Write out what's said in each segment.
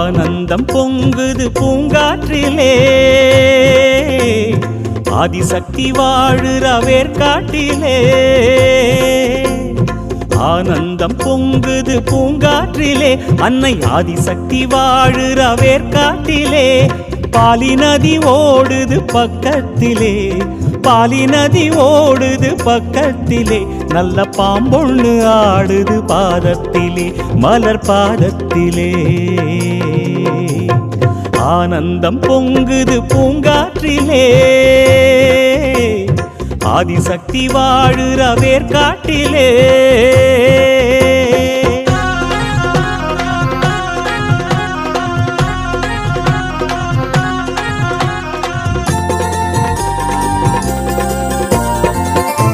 ஆனந்தம் பொங்குது பூங்காற்றிலே ஆதிசக்தி வாழுற வேர்காட்டிலே ஆனந்தம் பொங்குது பூங்காற்றிலே அன்னை ஆதிசக்தி வாழுற வேர்காட்டிலே பாலி நதி ஓடுது பக்கத்திலே பாலி நதி ஓடுது பக்கத்திலே நல்ல பாம்பொண்ணு ஆடுது பாதத்திலே மலர் பாதத்திலே ஆனந்தம் பொங்குது பூங்காற்றிலே ஆதிசக்தி வாழுற வேர்காட்டிலே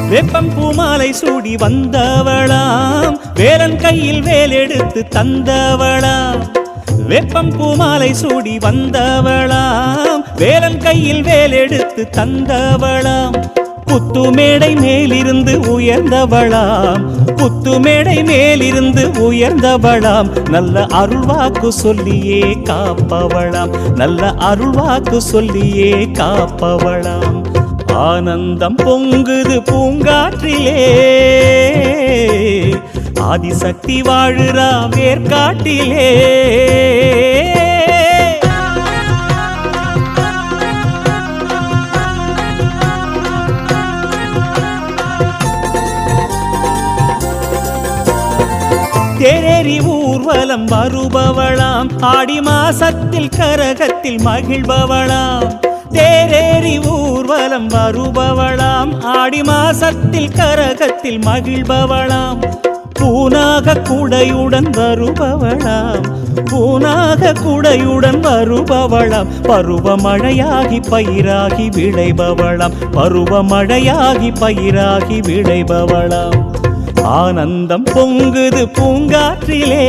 வேப்பம் பூமாலை சூடி வந்தவளாம் வேலன் கையில் வேல் எடுத்து தந்தவளாம் வேப்பம் பூமாலை சூடி வந்தவளாம் வேலன் கையில் வேல் எடுத்து தந்தவளாம் புத்துமேடை மேலிருந்து உயர்ந்தவளாம் புத்துமேடை மேலிருந்து உயர்ந்தவளாம் நல்ல அருள்வாக்கு சொல்லியே காப்பவளாம் நல்ல அருள்வாக்கு சொல்லியே காப்பவளாம் ஆனந்தம் பொங்குது பூங்காற்றிலே ஆதிசக்தி வாழுறா வேர்காட்டிலே தேரேறி ஊர்வலம் வருபவளாம் ஆடி மாசத்தில் கரகத்தில் மகிழ்பவளாம் தேரேறி ஊர்வலம் வருபவளாம் ஆடி மாசத்தில் கரகத்தில் மகிழ்பவளாம் பூனாக குடையுடன் வருபவளாம் பூனாக குடையுடன் வருபவளாம் பருவமழையாகி பயிராகி விளைபவளாம் பருவமழையாகி பயிராகி விளைபவளாம் ஆனந்தம் பொங்குது பூங்காற்றிலே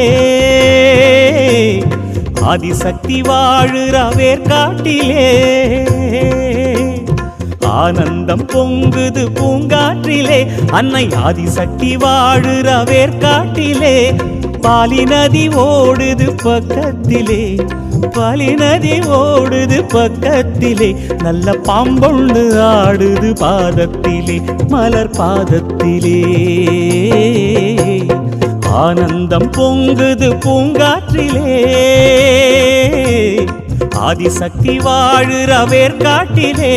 ஆதிசக்தி வாழுற வேர்காட்டிலே ஆனந்தம் பொங்குது பூங்காற்றிலே அன்னை ஆதிசக்தி வாழுற வேர்காட்டிலே பாலி நதி ஓடுது பக்கத்திலே பாலி நதி ஓடுது பக்கத்திலே நல்ல பாம்பொண்ணு ஆடுது பாதத்திலே மலர் பாதத்திலே ஆனந்தம் பொங்குது பூங்காற்றிலே ஆதிசக்தி வாழுற வேர்காட்டிலே